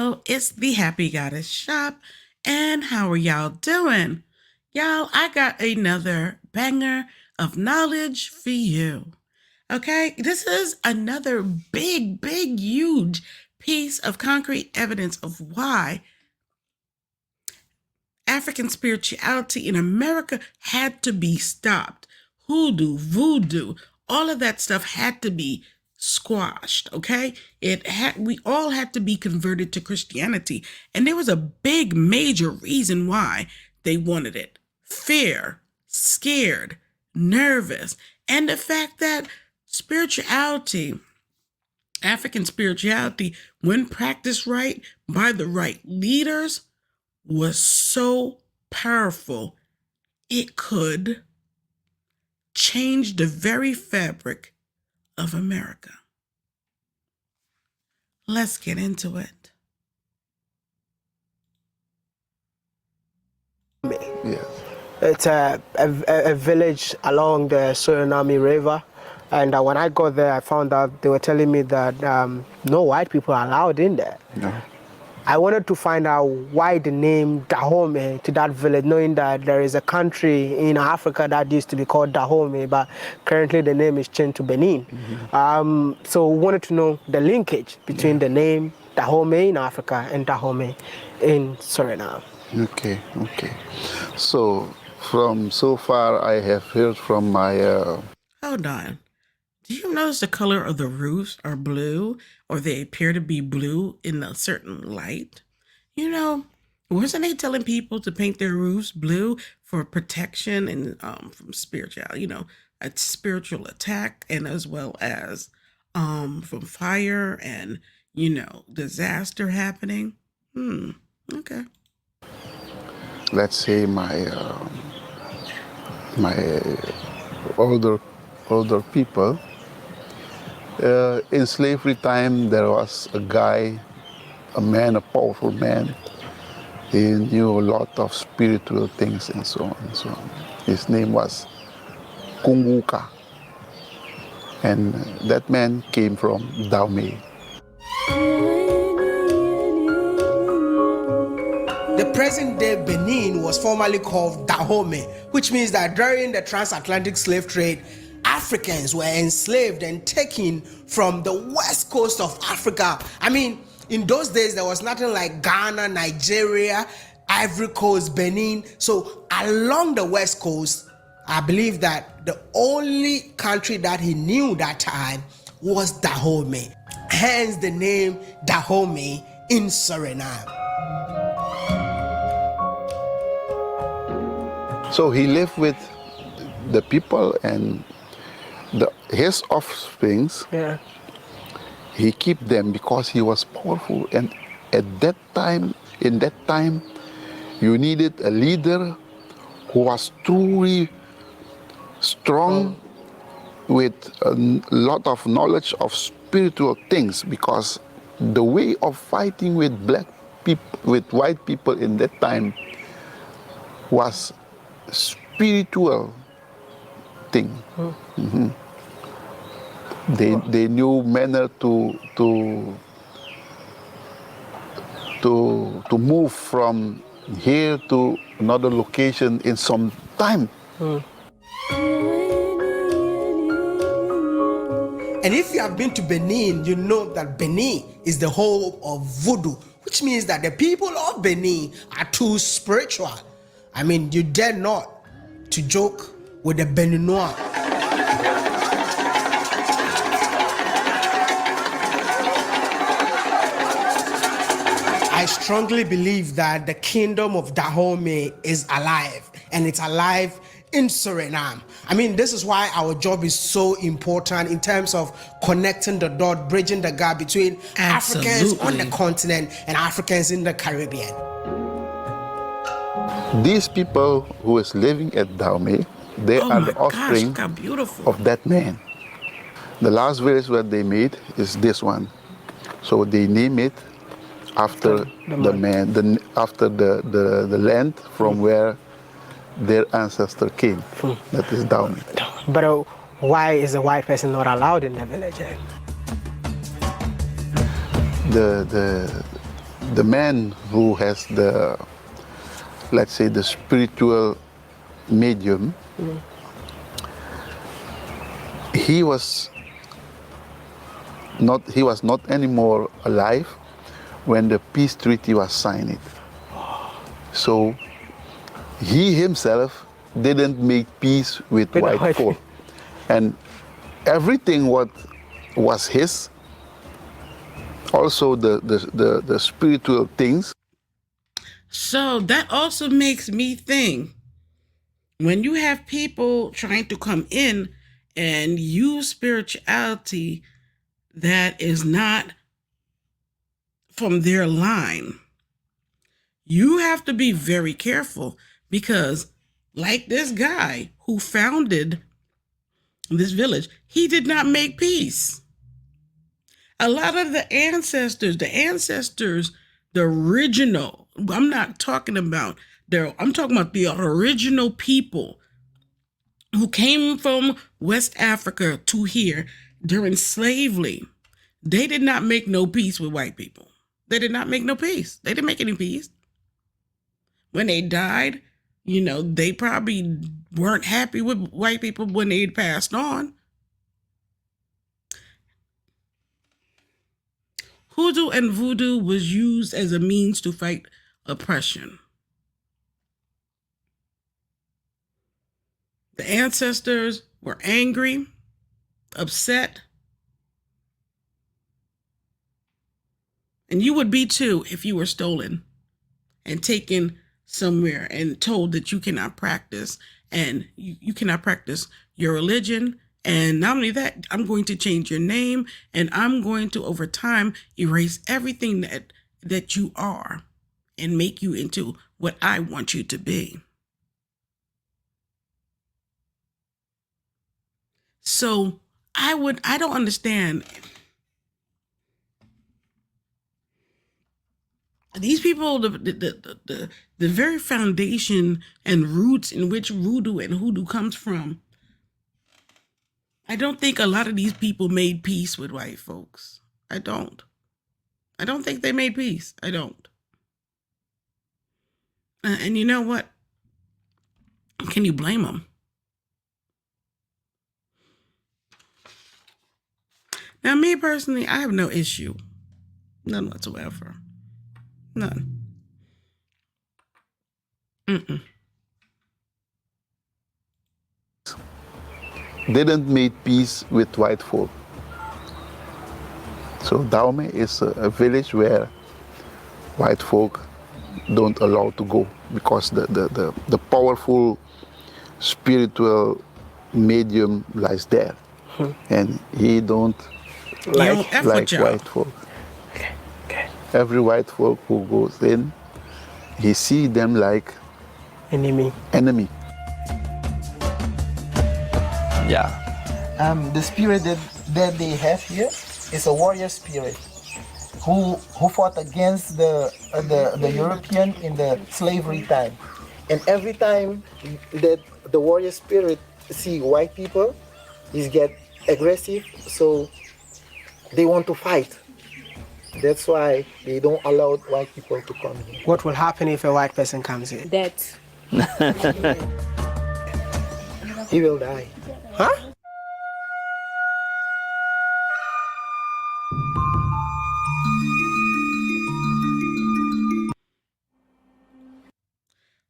Hello, it's the Happy Goddess Shop, and how are y'all doing? Y'all, I got another banger of knowledge for you. Okay, this is another big, huge piece of concrete evidence of why African spirituality in America had to be stopped. Hoodoo, voodoo, all of that stuff had to be squashed, okay? We all had to be converted to Christianity, and there was a big major reason why they wanted it. Fear, scared, nervous, and the fact that spirituality, African spirituality, when practiced right by the right leaders, was so powerful it could change the very fabric of America. Let's get into it. Yes. It's a village along the Suriname River. And when I got there, I found out they were telling me that no white people are allowed in there. No. I wanted to find out why the name Dahomey to that village, knowing that there is a country in Africa that used to be called Dahomey, but currently the name is changed to Benin. So we wanted to know the linkage between the name Dahomey in Africa and Dahomey in Suriname. Okay. So far I have heard from my... Hold on. Do you notice the color of the roofs are blue, or they appear to be blue in a certain light? You know, wasn't they telling people to paint their roofs blue for protection and from a spiritual attack, and as well as from fire and, disaster happening? Okay. Let's say my older people. In slavery time, there was a guy, a powerful man. He knew a lot of spiritual things and so on and so on. His name was Kunguka. And that man came from Dahomey. The present-day Benin was formerly called Dahomey, which means that during the transatlantic slave trade, Africans were enslaved and taken from the west coast of Africa. I mean, in those days, there was nothing like Ghana, Nigeria, Ivory Coast, Benin. So along the west coast, I believe that the only country that he knew that time was Dahomey. Hence the name Dahomey in Suriname. So he lived with the people and his offsprings. Yeah. He kept them because he was powerful, and in that time, you needed a leader who was truly strong with a lot of knowledge of spiritual things, because the way of fighting with white people in that time was spiritual thing. Mm-hmm. They knew manner to move from here to another location in some time. And if you have been to Benin, you know that Benin is the home of Vodou, which means that the people of Benin are too spiritual. I mean, you dare not to joke with the Beninois. I strongly believe that the kingdom of Dahomey is alive, and it's alive in Suriname. I mean, this is why our job is so important in terms of connecting the dot, bridging the gap between Africans on the continent and Africans in the Caribbean. These people who is living at Dahomey, they are the offspring of that man. The last village that they made is this one. So they name it after the man, after the land from where their ancestor came. That is Dahomey. But why is a white person not allowed in the village? the man who has the, let's say, the spiritual medium, he was not anymore alive when the peace treaty was signed. So he himself didn't make peace with white folk, and everything what was his, also the spiritual things. So that also makes me think, when you have people trying to come in and use spirituality that is not from their line, you have to be very careful, because like this guy who founded this village, he did not make peace. A lot of the ancestors, the original, I'm talking about the original people who came from West Africa to here during slavery. They did not make no peace with white people. They did not make no peace. They didn't make any peace. When they died, they probably weren't happy with white people when they passed on. Hoodoo and voodoo was used as a means to fight oppression. The ancestors were angry, upset, and you would be too if you were stolen and taken somewhere and told that you cannot practice, and you cannot practice your religion. And not only that, I'm going to change your name, and I'm going to, over time, erase everything that you are and make you into what I want you to be. So I don't understand. These people, the very foundation and roots in which voodoo and hoodoo comes from, I don't think a lot of these people made peace with white folks. I don't think they made peace. I don't. And you know what? Can you blame them? Now, me personally, I have no issue. None whatsoever. None. Didn't make peace with white folk. So Dahomey is a village where white folk don't allow to go, because the powerful spiritual medium lies there, and he don't like white folk. Okay. Every white folk who goes in, he see them like Enemy. Yeah. The spirit that they have here is a warrior spirit who fought against the European in the slavery time. And every time that the warrior spirit see white people, he get aggressive, so they want to fight. That's why they don't allow white people to come here. What will happen if a white person comes in? Death. He will die. Huh?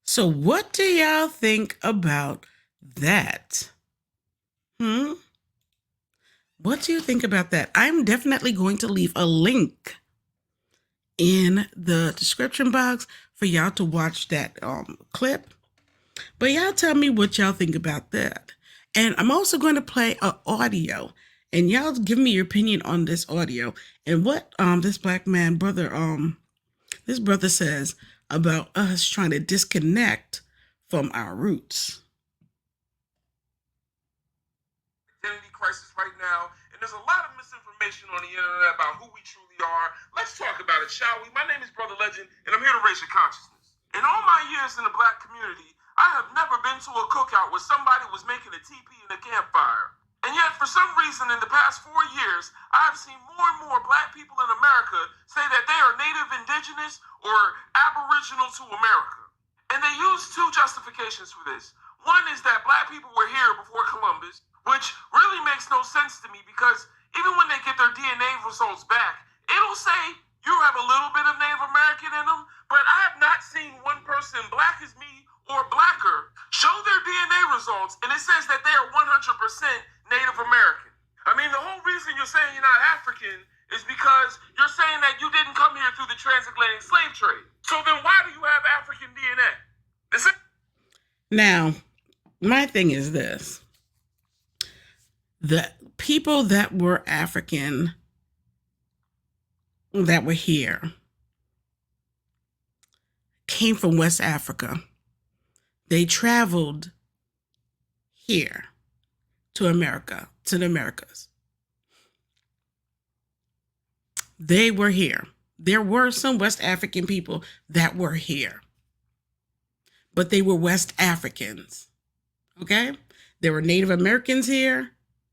So what do y'all think about that? What do you think about that? I'm definitely going to leave a link in the description box for y'all to watch that clip. But y'all tell me what y'all think about that. And I'm also going to play an audio, and y'all give me your opinion on this audio and what this black man brother says about us trying to disconnect from our roots. Identity crisis right now, and there's a lot of misinformation on the internet about who we truly are. Let's talk about it, shall we? My name is Brother Legend, and I'm here to raise your consciousness. In all my years in the black community, I have never been to a cookout where somebody was making a teepee and a campfire. And yet, for some reason, in the past 4 years, I've seen more and more black people in America say that they are native, indigenous, or aboriginal to America. And they use two justifications for this. One is that black people were here before Columbus, which really makes no sense to me because even when they get their DNA results back, it'll say you have a little bit of Native American in them, but I have not seen one person black as me or blacker show their DNA results, and it says that they are 100% Native American. I mean, the whole reason you're saying you're not African is because you're saying that you didn't come here through the transatlantic slave trade. So then why do you have African DNA? Now, my thing is this. The people that were African that were here came from West Africa. They traveled here to America, to the Americas. They were here. There were some West African people that were here, but they were West Africans. Okay? There were Native Americans here.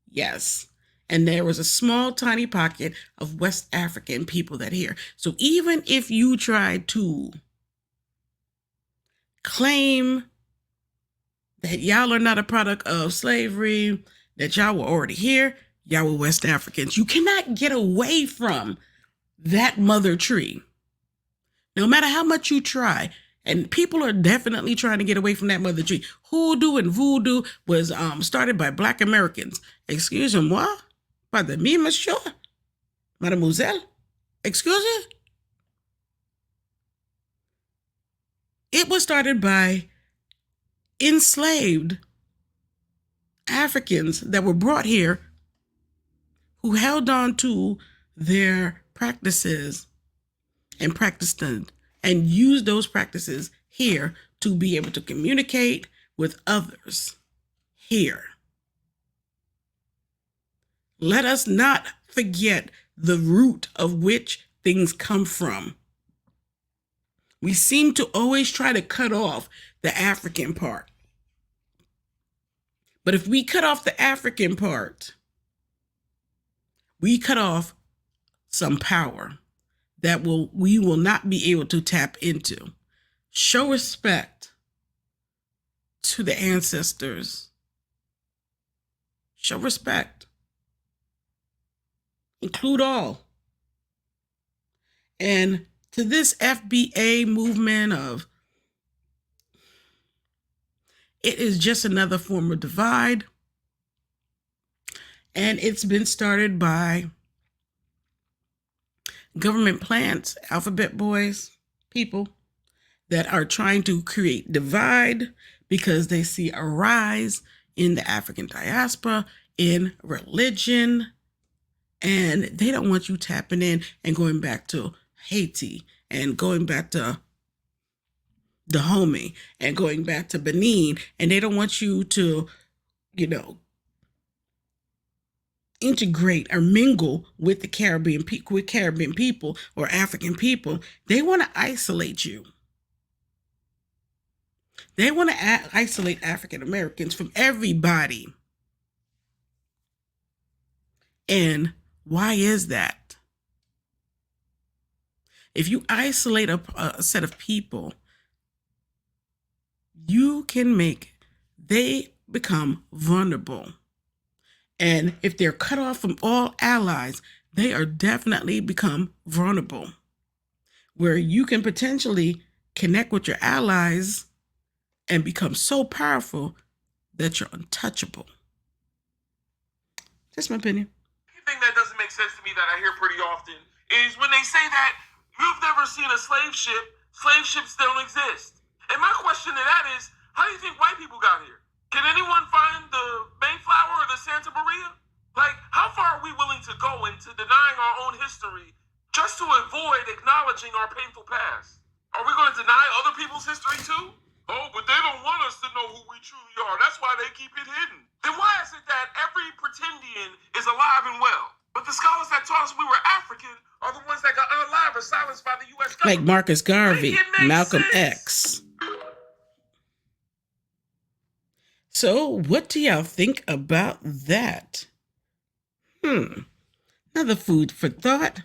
Yes. And there was a small, tiny pocket of West African people that here. So even if you tried to claim that y'all are not a product of slavery, that y'all were already here, y'all were West Africans. You cannot get away from that mother tree. No matter how much you try. And people are definitely trying to get away from that mother tree. Hoodoo and voodoo was started by Black Americans. Excusez-moi? Pardon me, monsieur? Mademoiselle? Excuse me? It was started by enslaved Africans that were brought here who held on to their practices and practiced them and used those practices here to be able to communicate with others here. Let us not forget the root of which things come from. We seem to always try to cut off the African part. But if we cut off the African part, we cut off some power that we will not be able to tap into. Show respect to the ancestors. Show respect. Include all. And to this FBA movement of, it is just another form of divide. And it's been started by government plants, alphabet boys, people that are trying to create divide because they see a rise in the African diaspora, in religion, and they don't want you tapping in and going back to Haiti and going back to Dahomey and going back to Benin, and they don't want you to, integrate or mingle with the Caribbean people or African people. They want to isolate you. They want to isolate African Americans from everybody. And why is that? If you isolate a set of people, they become vulnerable. And if they're cut off from all allies, they are definitely become vulnerable, where you can potentially connect with your allies and become so powerful that you're untouchable. That's my opinion. The thing that doesn't make sense to me that I hear pretty often is when they say that you've never seen a slave ships don't exist. And my question to that is, how do you think white people got here? Can anyone find the Mayflower or the Santa Maria? Like, how far are we willing to go into denying our own history just to avoid acknowledging our painful past? Are we going to deny other people's history too? Oh, but they don't want us to know who we truly are. That's why they keep it hidden. Then why is it that every pretendian is alive and well, but the scholars that taught us we were African are the ones that got unalive or silenced by the U.S. government? Like Marcus Garvey, Malcolm sense. X. So, what do y'all think about that? Another food for thought.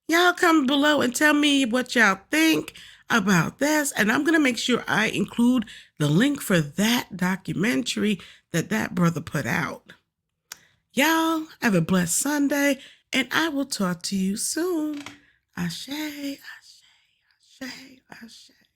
Y'all come below and tell me what y'all think about this, and I'm going to make sure I include the link for that documentary that brother put out. Y'all have a blessed Sunday, and I will talk to you soon. Ashe, ashe, ashe, ashe.